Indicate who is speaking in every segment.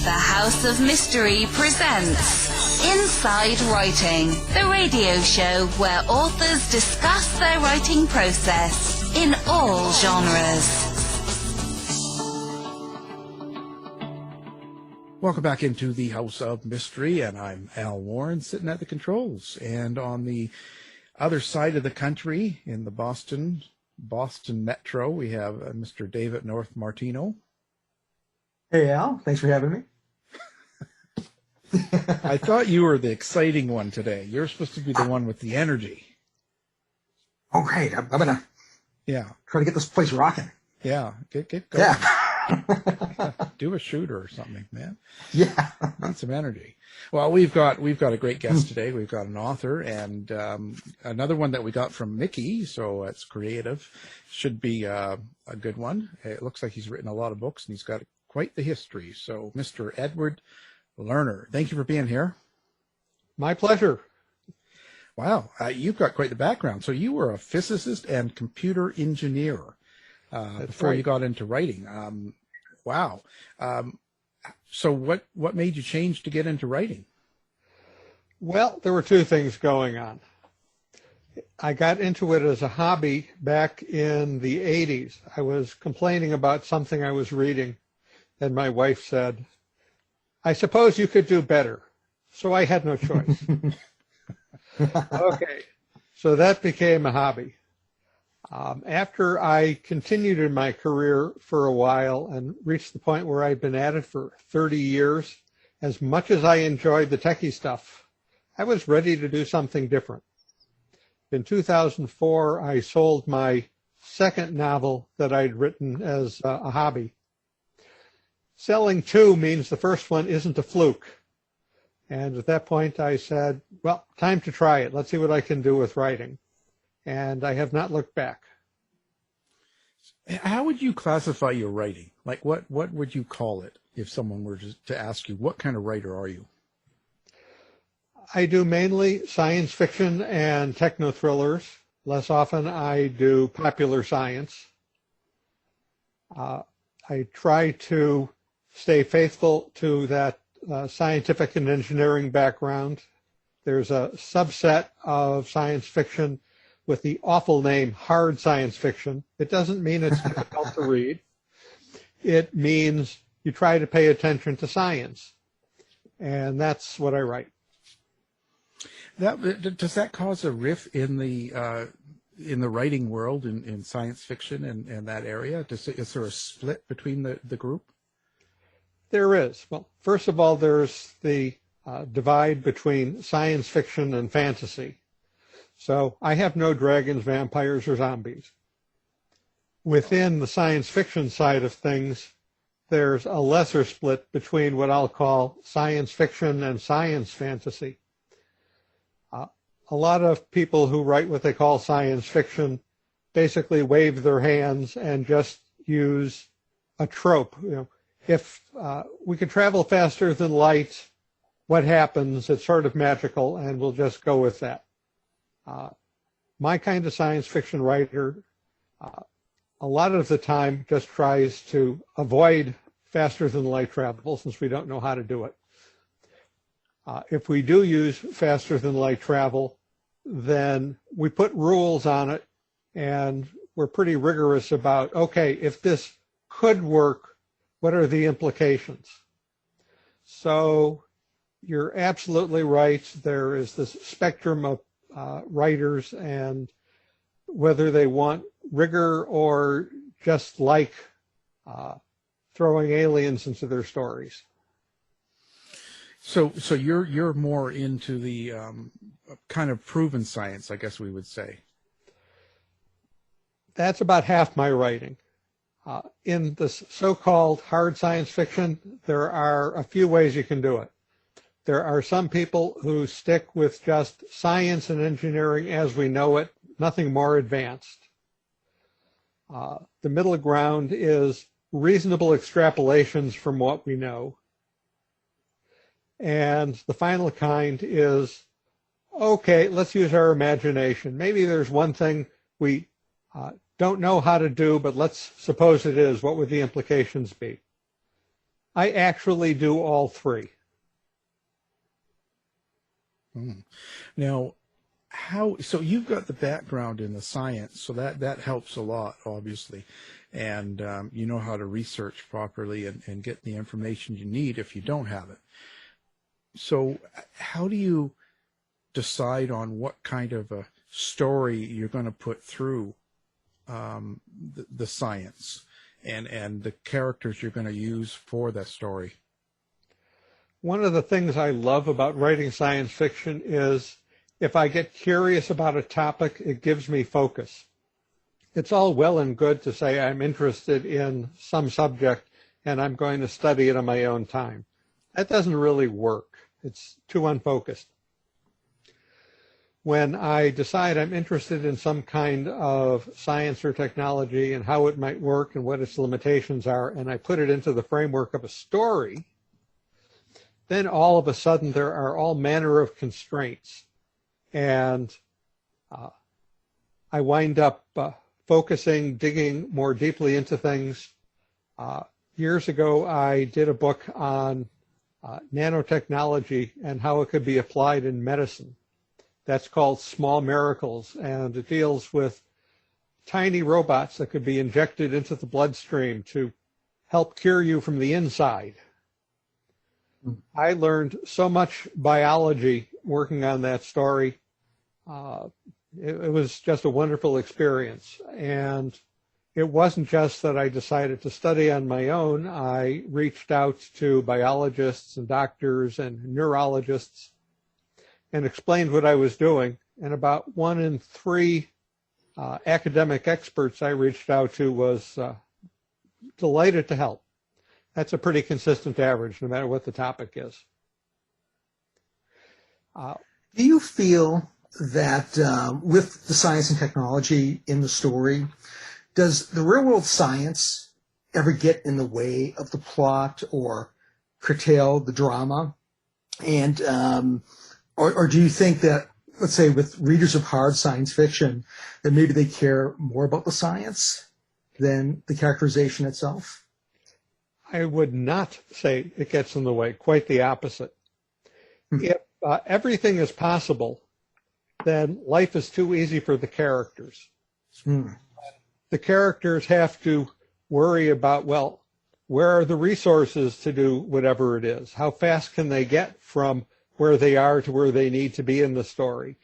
Speaker 1: The House of Mystery presents Inside Writing, the radio show where authors discuss their writing process in all genres.
Speaker 2: Welcome back into the House of Mystery, and I'm Al Warren, sitting at the controls. And on the other side of the country, in the Boston Metro, we have Mr. David North Martino.
Speaker 3: Hey, Al. Thanks for having me.
Speaker 2: I thought you were the exciting one today. You're supposed to be the one with the energy.
Speaker 3: Oh, great. I'm going to try to get this place rocking.
Speaker 2: Yeah. Get going.
Speaker 3: Yeah.
Speaker 2: Do a shooter or something, man.
Speaker 3: Yeah.
Speaker 2: Need some energy. Well, we've got a great guest today. We've got an author and another one that we got from Mickey, so it's creative. Should be a good one. It looks like he's written a lot of books and he's got quite the history. So, Mr. Edward Lerner, thank you for being here.
Speaker 4: My pleasure.
Speaker 2: Wow, you've got quite the background. So you were a physicist and computer engineer before
Speaker 4: right.
Speaker 2: You got into writing. Wow. So what made you change to get into writing?
Speaker 4: Well, there were two things going on. I got into it as a hobby back in the 80s. I was complaining about something I was reading, and my wife said, "I suppose you could do better." So I had no choice. Okay, so that became a hobby. After I continued in my career for a while and reached the point where I'd been at it for 30 years, as much as I enjoyed the techie stuff, I was ready to do something different. In 2004, I sold my second novel that I'd written as a hobby. Selling two means the first one isn't a fluke. And at that point, I said, well, time to try it. Let's see what I can do with writing. And I have not looked back.
Speaker 2: How would you classify your writing? Like, what would you call it if someone were to ask you, what kind of writer are you?
Speaker 4: I do mainly science fiction and techno-thrillers. Less often, I do popular science. I try to stay faithful to that scientific and engineering background. There's a subset of science fiction with the awful name hard science fiction. It doesn't mean it's difficult to read. It means you try to pay attention to science. And that's what I write.
Speaker 2: Does that cause a rift in the writing world in science fiction and that area? Is there a split between the group?
Speaker 4: There is. Well, first of all, there's the divide between science fiction and fantasy. So I have no dragons, vampires, or zombies. Within the science fiction side of things, there's a lesser split between what I'll call science fiction and science fantasy. A lot of people who write what they call science fiction basically wave their hands and just use a trope. You know, if we could travel faster than light, what happens? It's sort of magical, and we'll just go with that. My kind of science fiction writer, a lot of the time just tries to avoid faster than light travel since we don't know how to do it. If we do use faster than light travel, then we put rules on it, and we're pretty rigorous about, okay, if this could work, what are the implications? So you're absolutely right. There is this spectrum of writers, and whether they want rigor or just like throwing aliens into their stories.
Speaker 2: So you're more into the kind of proven science, I guess we would say.
Speaker 4: That's about half my writing. In the so-called hard science fiction, there are a few ways you can do it. There are some people who stick with just science and engineering as we know it, nothing more advanced. The middle ground is reasonable extrapolations from what we know. And the final kind is, okay, let's use our imagination. Maybe there's one thing we don't know how to do, but let's suppose it is. What would the implications be? I actually do all three.
Speaker 2: Now, so you've got the background in the science, so that helps a lot, obviously. And you know how to research properly and get the information you need if you don't have it. So how do you decide on what kind of a story you're going to put through the science and the characters you're going to use for that story?
Speaker 4: One of the things I love about writing science fiction is if I get curious about a topic, it gives me focus. It's all well and good to say I'm interested in some subject and I'm going to study it on my own time. That doesn't really work. It's too unfocused. When I decide I'm interested in some kind of science or technology and how it might work and what its limitations are, and I put it into the framework of a story, then all of a sudden there are all manner of constraints. And I wind up focusing, digging more deeply into things. Years ago, I did a book on nanotechnology and how it could be applied in medicine. That's called Small Miracles, and it deals with tiny robots that could be injected into the bloodstream to help cure you from the inside. I learned so much biology working on that story. It was just a wonderful experience. And it wasn't just that I decided to study on my own. I reached out to biologists and doctors and neurologists and explained what I was doing. And about 1 in 3 academic experts I reached out to was delighted to help. That's a pretty consistent average, no matter what the topic is.
Speaker 3: Do you feel that with the science and technology in the story, does the real-world science ever get in the way of the plot or curtail the drama? And or do you think that, let's say, with readers of hard science fiction, that maybe they care more about the science than the characterization itself?
Speaker 4: I would not say it gets in the way, quite the opposite. If everything is possible, then life is too easy for the characters. The characters have to worry about, well, where are the resources to do whatever it is? How fast can they get from where they are to where they need to be in the story?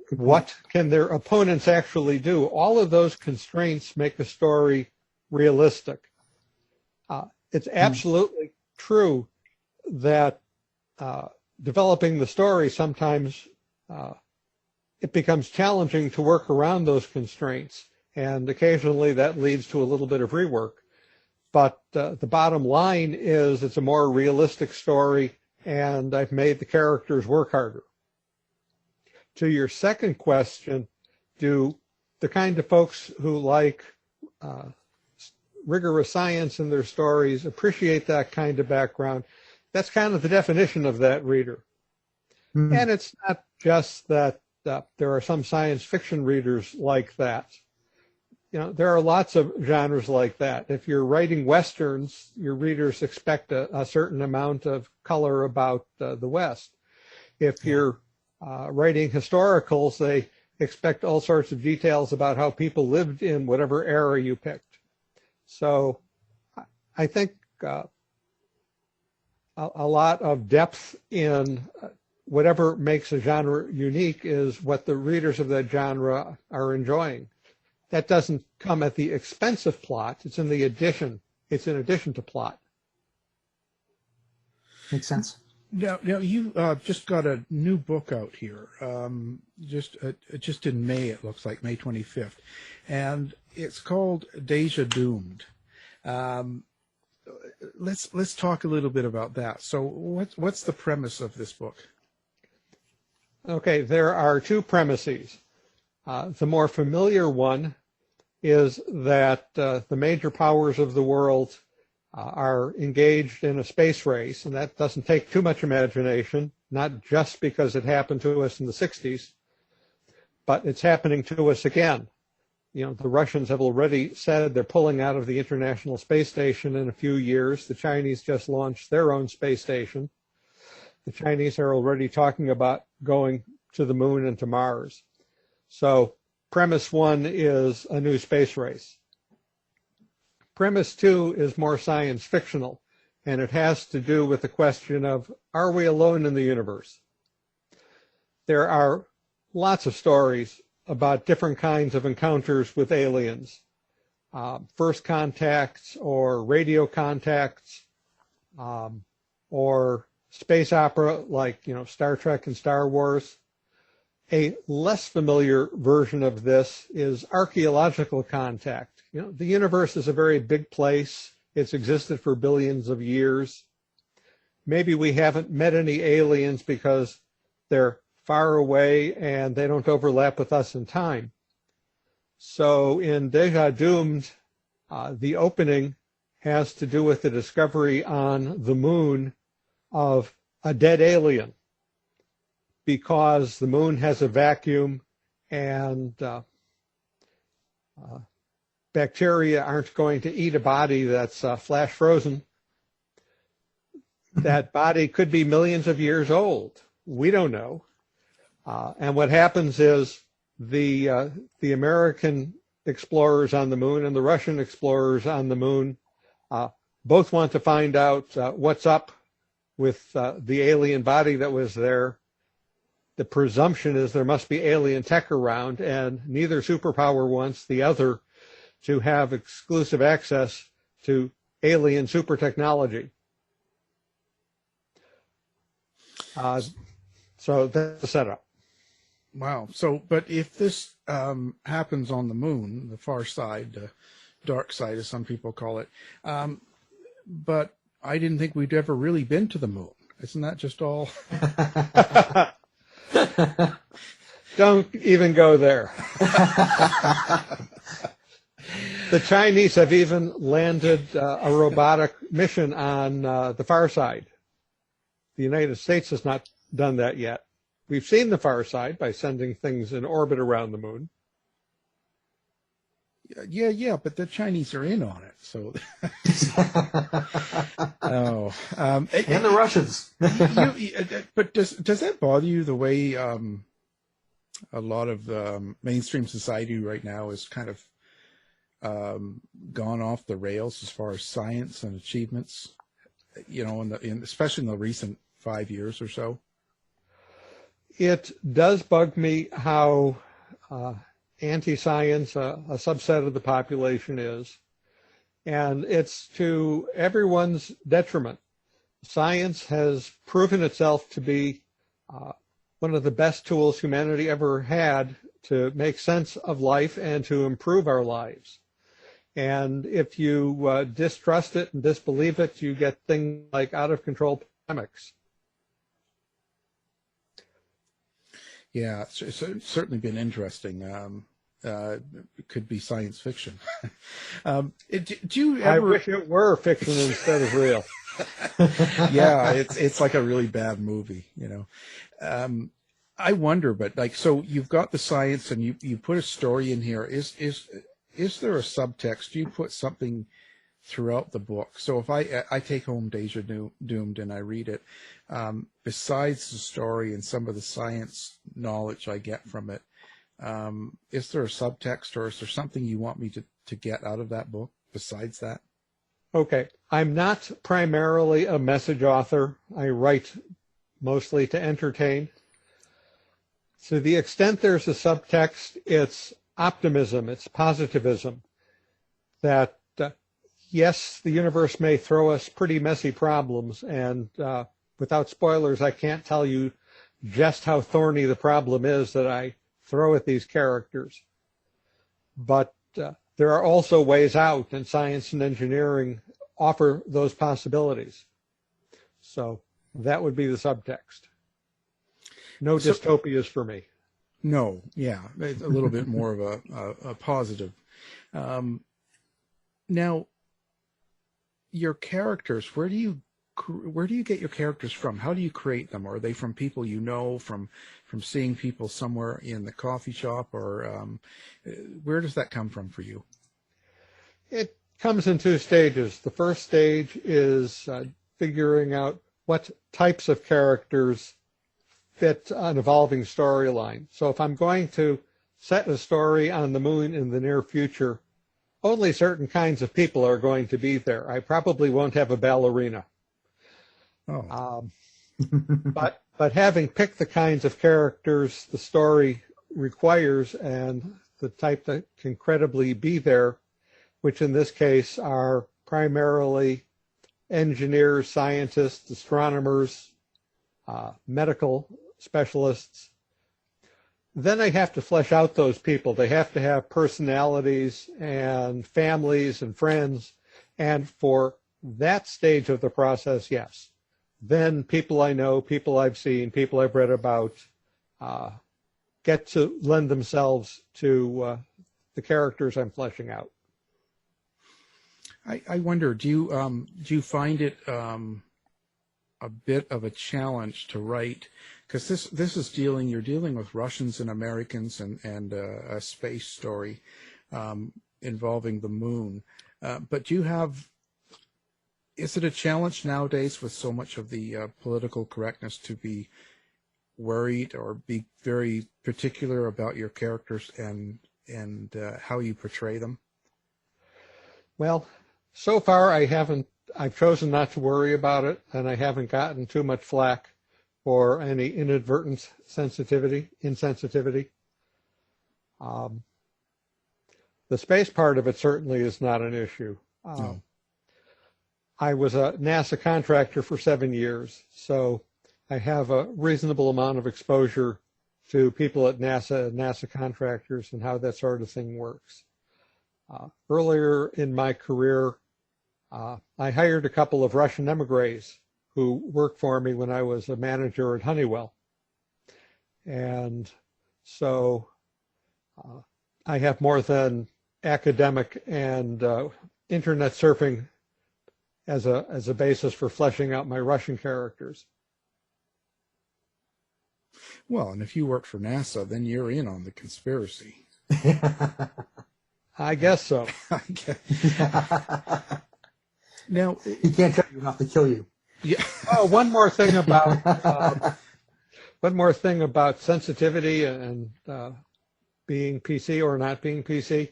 Speaker 4: What can their opponents actually do? All of those constraints make a story realistic. It's absolutely true that developing the story sometimes it becomes challenging to work around those constraints, and occasionally that leads to a little bit of rework. But the bottom line is it's a more realistic story, and I've made the characters work harder. To your second question, do the kind of folks who like rigorous science in their stories appreciate that kind of background? That's kind of the definition of that reader. And it's not just that there are some science fiction readers like that. You know, there are lots of genres like that. If you're writing Westerns, your readers expect a certain amount of color about the West. If you're writing historicals, they expect all sorts of details about how people lived in whatever era you picked. So I think a lot of depth in whatever makes a genre unique is what the readers of that genre are enjoying. That doesn't come at the expense of plot. It's in the addition. It's in addition to plot.
Speaker 3: Makes sense.
Speaker 2: Now you just got a new book out here, just in May. It looks like May 25th, and it's called Deja Doomed. Let's talk a little bit about that. So what's the premise of this book?
Speaker 4: Okay, there are two premises. The more familiar one is that the major powers of the world are engaged in a space race, and that doesn't take too much imagination, not just because it happened to us in the 60s, but it's happening to us again. The Russians have already said they're pulling out of the International Space Station in a few years. The Chinese just launched their own space station. The Chinese are already talking about going to the moon and to Mars. So premise one is a new space race. Premise two is more science fictional, and it has to do with the question of, are we alone in the universe? There are lots of stories about different kinds of encounters with aliens, first contacts or radio contacts, or space opera like Star Trek and Star Wars. A less familiar version of this is archaeological contact. The universe is a very big place. It's existed for billions of years. Maybe we haven't met any aliens because they're far away and they don't overlap with us in time. So in Deja Doomed, the opening has to do with the discovery on the moon of a dead alien, because the moon has a vacuum and bacteria aren't going to eat a body that's flash frozen. That body could be millions of years old. We don't know. And what happens is the American explorers on the moon and the Russian explorers on the moon both want to find out what's up with the alien body that was there. The presumption is there must be alien tech around, and neither superpower wants the other to have exclusive access to alien super technology. So that's the setup.
Speaker 2: Wow. So, but if this happens on the moon, the far side, the dark side, as some people call it, but I didn't think we'd ever really been to the moon. Isn't that just all?
Speaker 4: Don't even go there. The Chinese have even landed a robotic mission on the far side. The United States has not done that yet. We've seen the far side by sending things in orbit around the moon.
Speaker 2: Yeah, but the Chinese are in on it, so.
Speaker 3: And the Russians.
Speaker 2: But does that bother you, the way a lot of mainstream society right now is kind of gone off the rails as far as science and achievements? Especially in the recent 5 years or so.
Speaker 4: It does bug me how anti-science a subset of the population is, and it's to everyone's detriment. Science has proven itself to be one of the best tools humanity ever had to make sense of life and to improve our lives. And if you distrust it and disbelieve it, you get things like out-of-control pandemics.
Speaker 2: Yeah, it's certainly been interesting. It could be science fiction. Do you ever...
Speaker 4: I wish it were fiction instead of real.
Speaker 2: Yeah, it's like a really bad movie, I wonder, but so you've got the science and you put a story in here. Is there a subtext? Do you put something throughout the book? So if I take home Deja Doomed and I read it, besides the story and some of the science knowledge I get from it, is there a subtext, or is there something you want me to get out of that book besides that?
Speaker 4: Okay. I'm not primarily a message author. I write mostly to entertain. To the extent there's a subtext, it's optimism, it's positivism, that yes, the universe may throw us pretty messy problems, and without spoilers, I can't tell you just how thorny the problem is that I throw at these characters. But there are also ways out, and science and engineering offer those possibilities. So that would be the subtext. No dystopias for me.
Speaker 2: No, yeah, it's a little bit more of a positive. Now, your characters, where do you where do you get your characters from? How do you create them? Are they from people you know, from seeing people somewhere in the coffee shop, or where does that come from for you?
Speaker 4: It comes in two stages. The first stage is figuring out what types of characters fit an evolving storyline. So if I'm going to set a story on the moon in the near future, only certain kinds of people are going to be there. I probably won't have a ballerina.
Speaker 2: Oh.
Speaker 4: But having picked the kinds of characters the story requires and the type that can credibly be there, which in this case are primarily engineers, scientists, astronomers, medical specialists, then I have to flesh out those people. They have to have personalities and families and friends. And for that stage of the process, yes. Then people I know, people I've seen, people I've read about get to lend themselves to the characters I'm fleshing out.
Speaker 2: I wonder, do you find it a bit of a challenge to write? Because you're dealing with Russians and Americans and a space story involving the moon. But is it a challenge nowadays with so much of the political correctness to be worried or be very particular about your characters and how you portray them?
Speaker 4: Well, so far I've chosen not to worry about it, and I haven't gotten too much flack for any inadvertent insensitivity. The space part of it certainly is not an issue.
Speaker 2: No.
Speaker 4: I was a NASA contractor for 7 years, so I have a reasonable amount of exposure to people at NASA and NASA contractors and how that sort of thing works. Earlier in my career, I hired a couple of Russian emigres who worked for me when I was a manager at Honeywell. And so I have more than academic and internet surfing as a basis for fleshing out my Russian characters.
Speaker 2: Well, and if you work for NASA, then you're in on the conspiracy.
Speaker 4: I guess so.
Speaker 2: Now,
Speaker 3: he can't tell you enough to kill you.
Speaker 2: Yeah.
Speaker 4: Oh, one more thing about sensitivity and being PC or not being PC.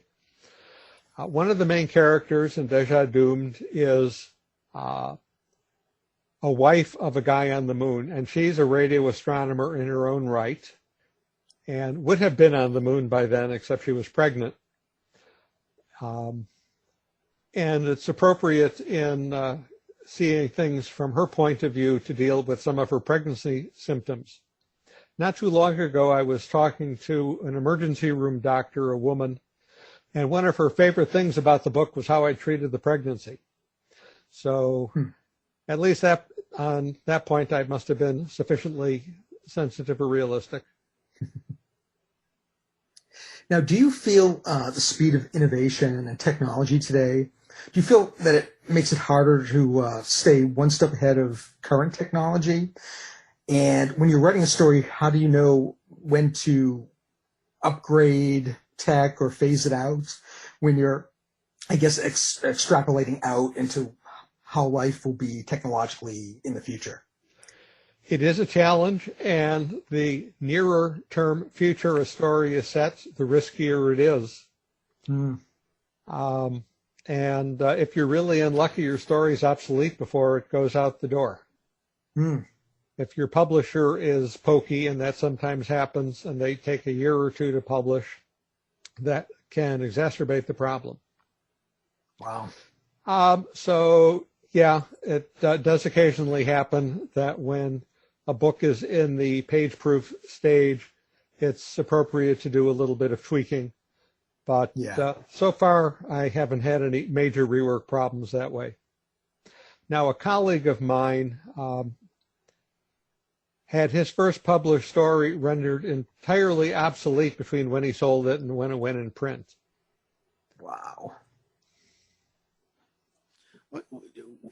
Speaker 4: One of the main characters in Deja Doomed is a wife of a guy on the moon, and she's a radio astronomer in her own right and would have been on the moon by then, except she was pregnant. And it's appropriate in seeing things from her point of view to deal with some of her pregnancy symptoms. Not too long ago, I was talking to an emergency room doctor, a woman, and one of her favorite things about the book was how I treated the pregnancy. So at least on that point, I must have been sufficiently sensitive or realistic.
Speaker 3: Now, do you feel the speed of innovation and technology today, do you feel that it makes it harder to stay one step ahead of current technology? And when you're writing a story, how do you know when to upgrade tech or phase it out when you're, I guess, extrapolating out into how life will be technologically in the future?
Speaker 4: It is a challenge, and the nearer term future a story is set, the riskier it is. And if you're really unlucky, your story is obsolete before it goes out the door. If your publisher is pokey, and that sometimes happens, and they take a year or two to publish, that can exacerbate the problem.
Speaker 3: Wow.
Speaker 4: So, yeah, it does occasionally happen that when a book is in the page-proof stage, it's appropriate to do a little bit of tweaking. But so far, I haven't had any major rework problems that way. Now, a colleague of mine had his first published story rendered entirely obsolete between when he sold it and when it went in print.
Speaker 3: Wow.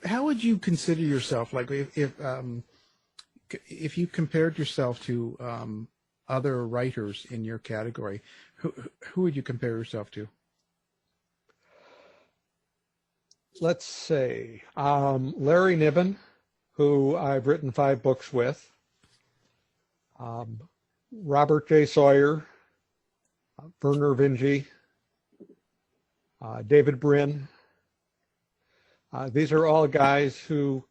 Speaker 2: How would you consider yourself? Like, if you compared yourself to other writers in your category, who would you compare yourself to?
Speaker 4: Let's say Larry Niven, who I've written 5 books with, Robert J. Sawyer, Werner Vinge, David Brin. These are all guys who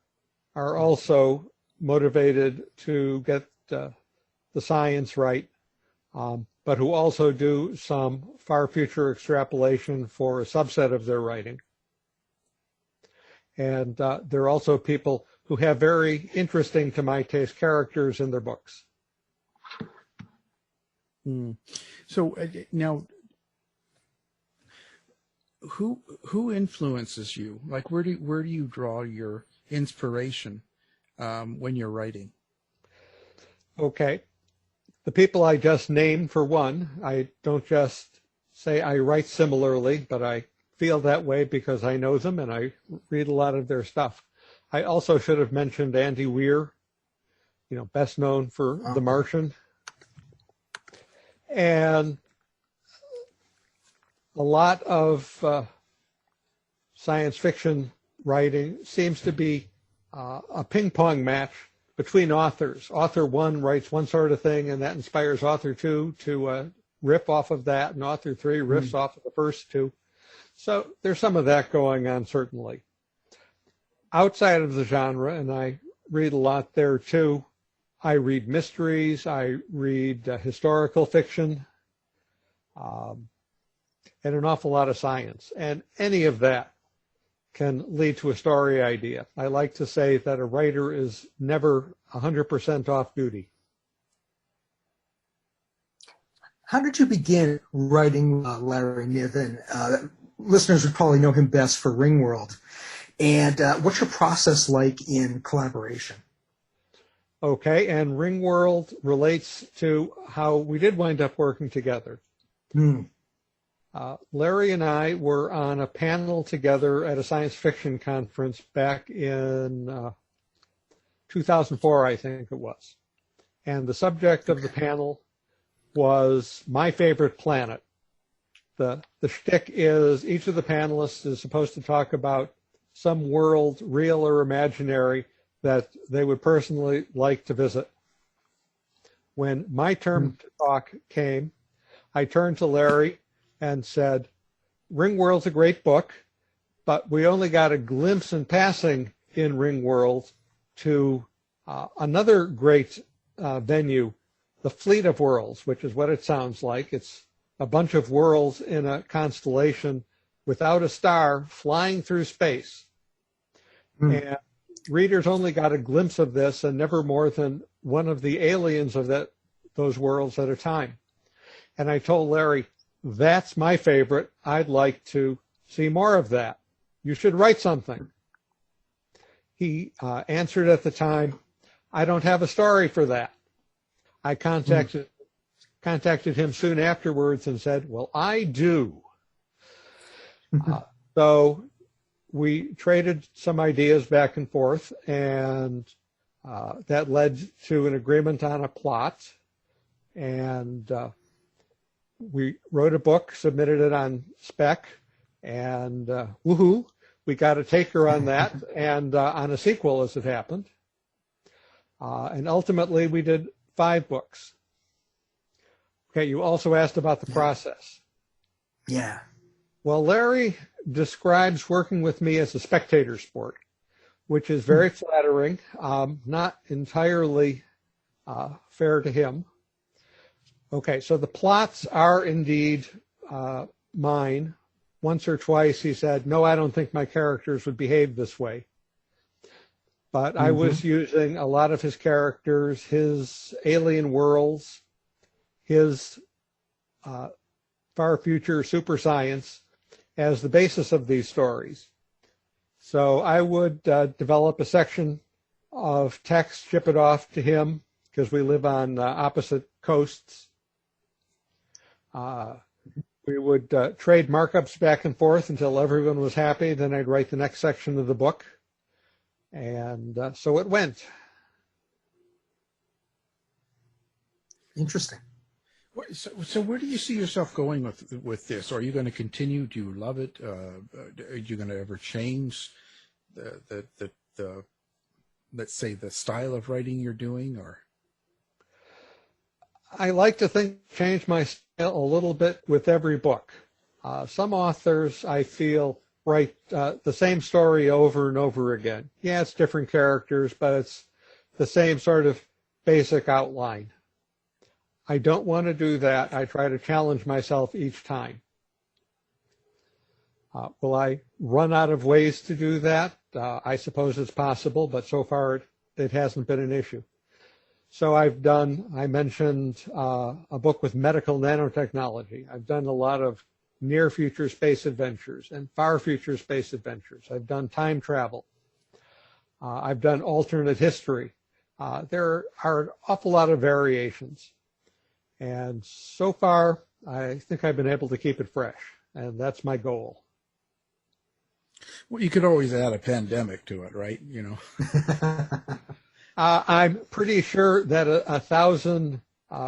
Speaker 4: are also motivated to get the science right, but who also do some far future extrapolation for a subset of their writing. And they're also people who have very interesting, to my taste, characters in their books.
Speaker 2: So now, who influences you? Like, where do you draw your inspiration when you're writing?
Speaker 4: Okay, the people I just named, for one. I don't just say I write similarly, but I feel that way because I know them and I read a lot of their stuff. I also should have mentioned Andy Weir, best known for The Martian. And a lot of science fiction writing seems to be a ping-pong match between authors. Author 1 writes one sort of thing, and that inspires author 2 to riff off of that, and author 3 riffs off of the first 2. So there's some of that going on, certainly. Outside of the genre, and I read a lot there too, I read mysteries, I read historical fiction, and an awful lot of science. And any of that can lead to a story idea. I like to say that a writer is never 100% off duty.
Speaker 3: How did you begin writing Larry Niven? Listeners would probably know him best for Ringworld. And what's your process like in collaboration?
Speaker 4: Okay, and Ringworld relates to how we did wind up working together. Larry and I were on a panel together at a science fiction conference back in 2004, I think it was. And the subject of the panel was my favorite planet. The shtick is each of the panelists is supposed to talk about some world, real or imaginary, that they would personally like to visit. When my turn to talk came, I turned to Larry and said, Ringworld's a great book, but we only got a glimpse in passing in Ringworld to another great venue, the Fleet of Worlds, which is what it sounds like. It's a bunch of worlds in a constellation without a star flying through space. And readers only got a glimpse of this and never more than one of the aliens of those worlds at a time. And I told Larry, that's my favorite. I'd like to see more of that. You should write something. He answered at the time, I don't have a story for that. I contacted him soon afterwards and said, well, I do. So we traded some ideas back and forth, and that led to an agreement on a plot. And we wrote a book, submitted it on spec, and woohoo, we got a taker on that and on a sequel, as it happened. And ultimately, we did 5 books. Okay, you also asked about the process.
Speaker 3: Yeah.
Speaker 4: Well, Larry describes working with me as a spectator sport, which is very flattering, not entirely fair to him. Okay, so the plots are indeed mine. Once or twice he said, no, I don't think my characters would behave this way. But I was using a lot of his characters, his alien worlds, his far future super science as the basis of these stories. So I would develop a section of text, ship it off to him, because we live on opposite coasts. We would trade markups back and forth until everyone was happy. Then I'd write the next section of the book. And so it went.
Speaker 3: Interesting.
Speaker 2: So where do you see yourself going with this? Are you going to continue? Do you love it? Are you going to ever change the let's say the style of writing you're doing? Or
Speaker 4: I like to think change my style a little bit with every book. Some authors I feel write the same story over and over again. Yeah, it's different characters, but it's the same sort of basic outline. I don't want to do that. I try to challenge myself each time. Will I run out of ways to do that? I suppose it's possible, but so far it hasn't been an issue. So I mentioned a book with medical nanotechnology. I've done a lot of near future space adventures and far future space adventures. I've done time travel. I've done alternate history. There are an awful lot of variations. And so far, I think I've been able to keep it fresh, and that's my goal.
Speaker 2: Well, you could always add a pandemic to it, right? You know.
Speaker 4: I'm pretty sure that 1,000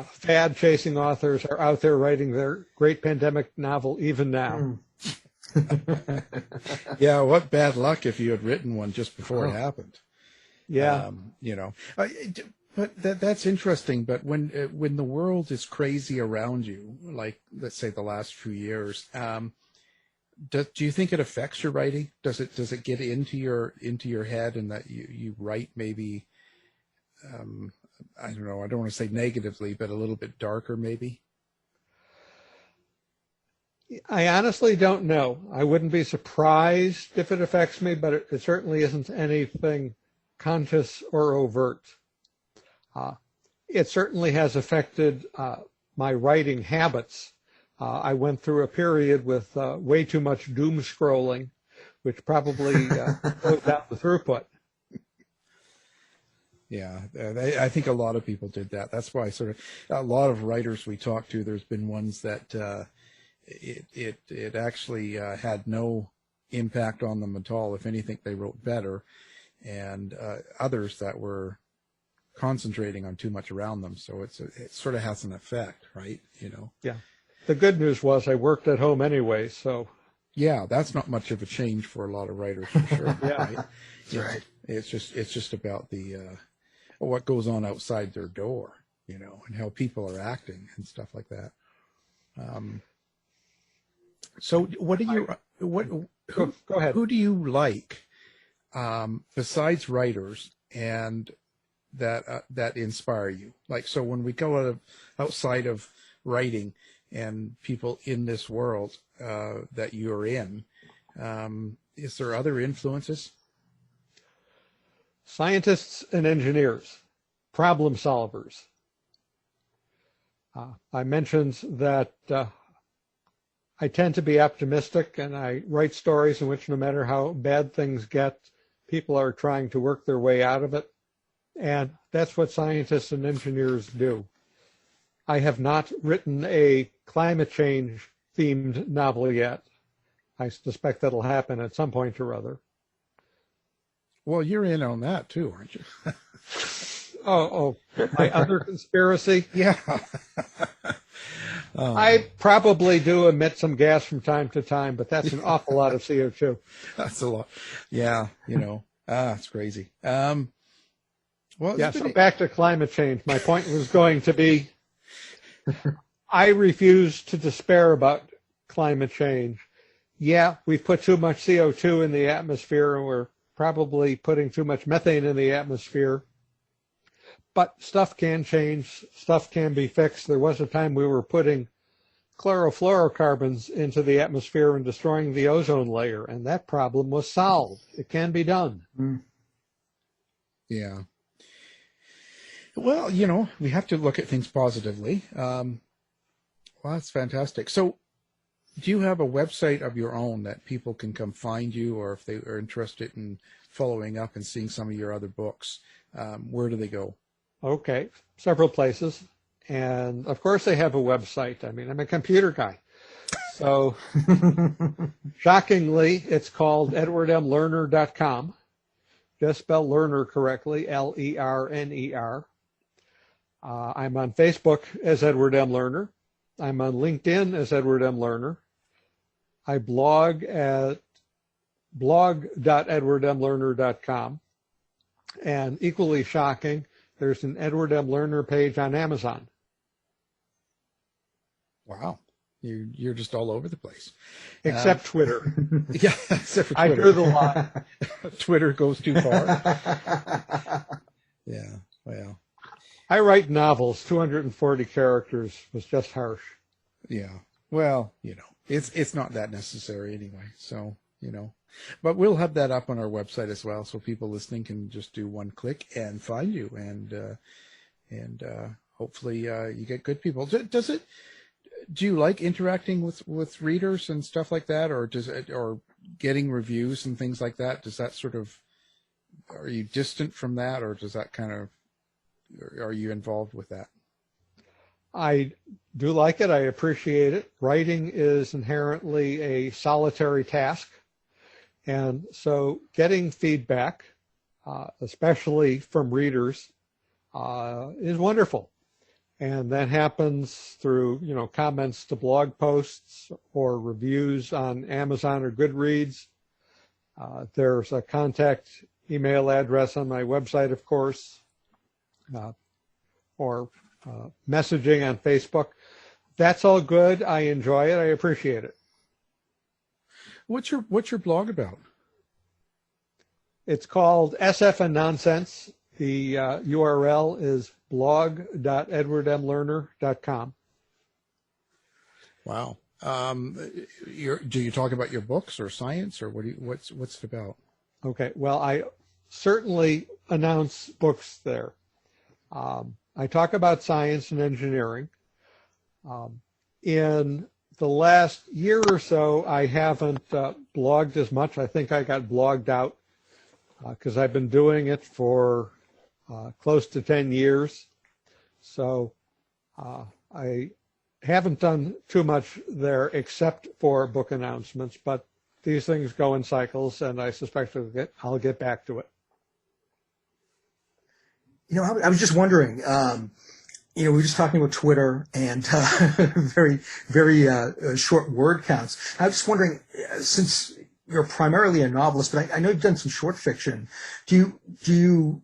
Speaker 4: fad-chasing authors are out there writing their great pandemic novel even now.
Speaker 2: Yeah, what bad luck if you had written one just before it happened.
Speaker 4: Yeah.
Speaker 2: You know. But that's interesting. But when the world is crazy around you, like let's say the last few years, do you think it affects your writing? Does it get into your head, and that you write maybe I don't know. I don't want to say negatively, but a little bit darker maybe?
Speaker 4: I honestly don't know. I wouldn't be surprised if it affects me, but it certainly isn't anything conscious or overt. It certainly has affected my writing habits. I went through a period with way too much doom scrolling, which probably slowed down the throughput.
Speaker 2: Yeah, I think a lot of people did that. That's why a lot of writers we talk to, there's been ones that it actually had no impact on them at all. If anything, they wrote better, and others that were concentrating on too much around them. So it sort of has an effect, right? You know. Yeah.
Speaker 4: The good news was I worked at home anyway, so.
Speaker 2: Yeah, that's not much of a change for a lot of writers, for sure.
Speaker 4: Yeah,
Speaker 2: right?
Speaker 3: That's right.
Speaker 2: It's just about the what goes on outside their door, you know, and how people are acting and stuff like that. So, what do you
Speaker 4: Go ahead.
Speaker 2: Who do you like besides writers and that inspire you? Like, so when we go outside of writing and people in this world that you're in, is there other influences?
Speaker 4: Scientists and engineers, problem solvers. I mentioned that I tend to be optimistic, and I write stories in which no matter how bad things get, people are trying to work their way out of it. And that's what scientists and engineers do. I have not written a climate change themed novel yet. I suspect that'll happen at some point or other.
Speaker 2: Well, you're in on that too, aren't you?
Speaker 4: My other conspiracy?
Speaker 2: Yeah.
Speaker 4: I probably do emit some gas from time to time, but that's an awful lot of CO2.
Speaker 2: That's a lot. Yeah, you know. It's crazy. So
Speaker 4: back to climate change. My point was going to be, I refuse to despair about climate change. Yeah, we've put too much CO2 in the atmosphere, and we're probably putting too much methane in the atmosphere. But stuff can change. Stuff can be fixed. There was a time we were putting chlorofluorocarbons into the atmosphere and destroying the ozone layer, and that problem was solved. It can be done.
Speaker 3: Mm.
Speaker 2: Yeah. Well, you know, we have to look at things positively. Well, that's fantastic. So, do you have a website of your own that people can come find you, or if they are interested in following up and seeing some of your other books, where do they go?
Speaker 4: Okay, several places. And of course they have a website. I mean, I'm a computer guy. So shockingly, it's called edwardmlerner.com. Just spell Lerner correctly, L-E-R-N-E-R. I'm on Facebook as Edward M. Lerner. I'm on LinkedIn as Edward M. Lerner. I blog at blog.edwardmlerner.com. And equally shocking, there's an Edward M. Lerner page on Amazon.
Speaker 2: Wow. You're just all over the place.
Speaker 4: Except Twitter.
Speaker 2: Yeah, except for Twitter.
Speaker 4: I drew the line.
Speaker 2: Twitter goes too far. Yeah, well.
Speaker 4: I write novels. 240 characters was just harsh.
Speaker 2: Yeah. Well, it's not that necessary anyway. So, but we'll have that up on our website as well, so people listening can just do one click and find you, and hopefully you get good people. Do you like interacting with readers and stuff like that, or getting reviews and things like that? Does that are you distant from that, or does that are you involved with that?
Speaker 4: I do like it. I appreciate it. Writing is inherently a solitary task. And so getting feedback, especially from readers, is wonderful. And that happens through, comments to blog posts or reviews on Amazon or Goodreads. There's a contact email address on my website, of course, or messaging on Facebook. That's all good. I enjoy it. I appreciate it.
Speaker 2: What's your blog about?
Speaker 4: It's called SF and Nonsense. The URL is blog.edwardmlerner.com.
Speaker 2: Wow. Do you talk about your books or science, or what's it about?
Speaker 4: Okay. Well, I certainly announce books there. I talk about science and engineering. In the last year or so, I haven't blogged as much. I think I got blogged out because I've been doing it for close to 10 years. So I haven't done too much there except for book announcements, but these things go in cycles, and I suspect I'll get back to it.
Speaker 3: I was just wondering, we were just talking about Twitter and very, very short word counts. I was just wondering, since you're primarily a novelist, but I know you've done some short fiction. Do you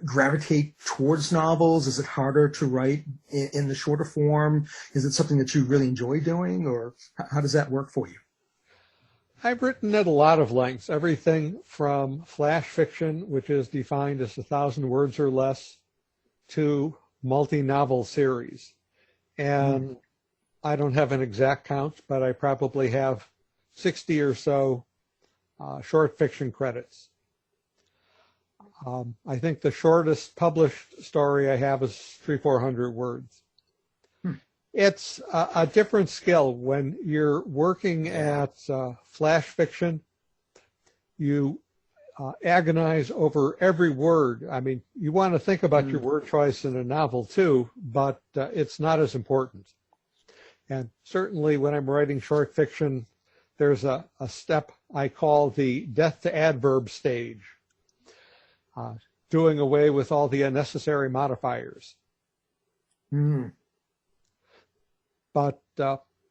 Speaker 3: gravitate towards novels? Is it harder to write in the shorter form? Is it something that you really enjoy doing, or how does that work for you?
Speaker 4: I've written at a lot of lengths, everything from flash fiction, which is defined as 1,000 words or less, to multi-novel series. And I don't have an exact count, but I probably have 60 or so short fiction credits. I think the shortest published story I have is 300-400 words. It's a different skill. When you're working at flash fiction, you agonize over every word. I mean, you want to think about your word choice in a novel too, but it's not as important. And certainly when I'm writing short fiction, there's a step I call the death to adverb stage, doing away with all the unnecessary modifiers. But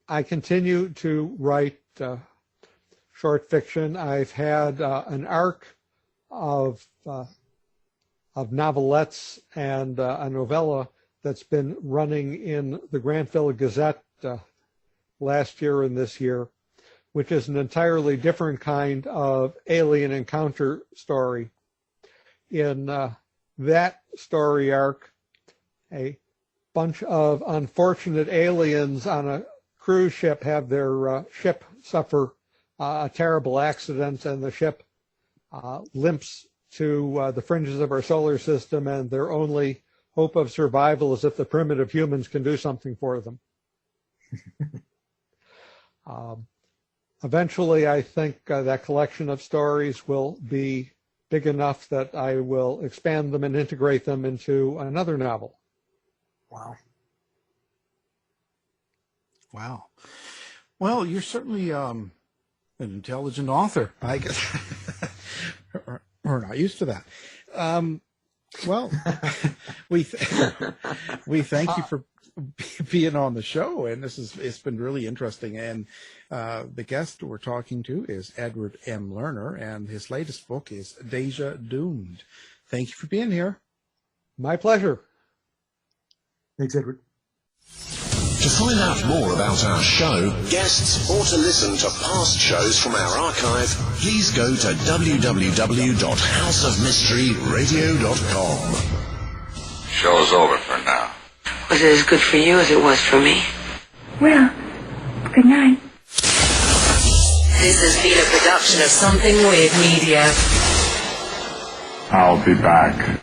Speaker 4: I continue to write short fiction. I've had an arc of novelettes and a novella that's been running in the Grantville Gazette last year and this year, which is an entirely different kind of alien encounter story. In that story arc, a bunch of unfortunate aliens on a cruise ship have their ship suffer a terrible accident, and the ship limps to the fringes of our solar system, and their only hope of survival is if the primitive humans can do something for them. Eventually, I think that collection of stories will be big enough that I will expand them and integrate them into another novel.
Speaker 3: Wow.
Speaker 2: Wow. Well, you're certainly an intelligent author, I guess. or We're not used to that. Well, we thank you for being on the show, and it's been really interesting. And the guest we're talking to is Edward M. Lerner, and his latest book is Deja Doomed. Thank you for being here.
Speaker 4: My pleasure.
Speaker 3: Thanks, Edward.
Speaker 5: To find out more about our show, guests, or to listen to past shows from our archive, please go to www.houseofmysteryradio.com.
Speaker 6: Show's over for now.
Speaker 7: Was it as good for you as it was for me?
Speaker 8: Well, good night.
Speaker 7: This has been a production of Something Weird Media.
Speaker 6: I'll be back.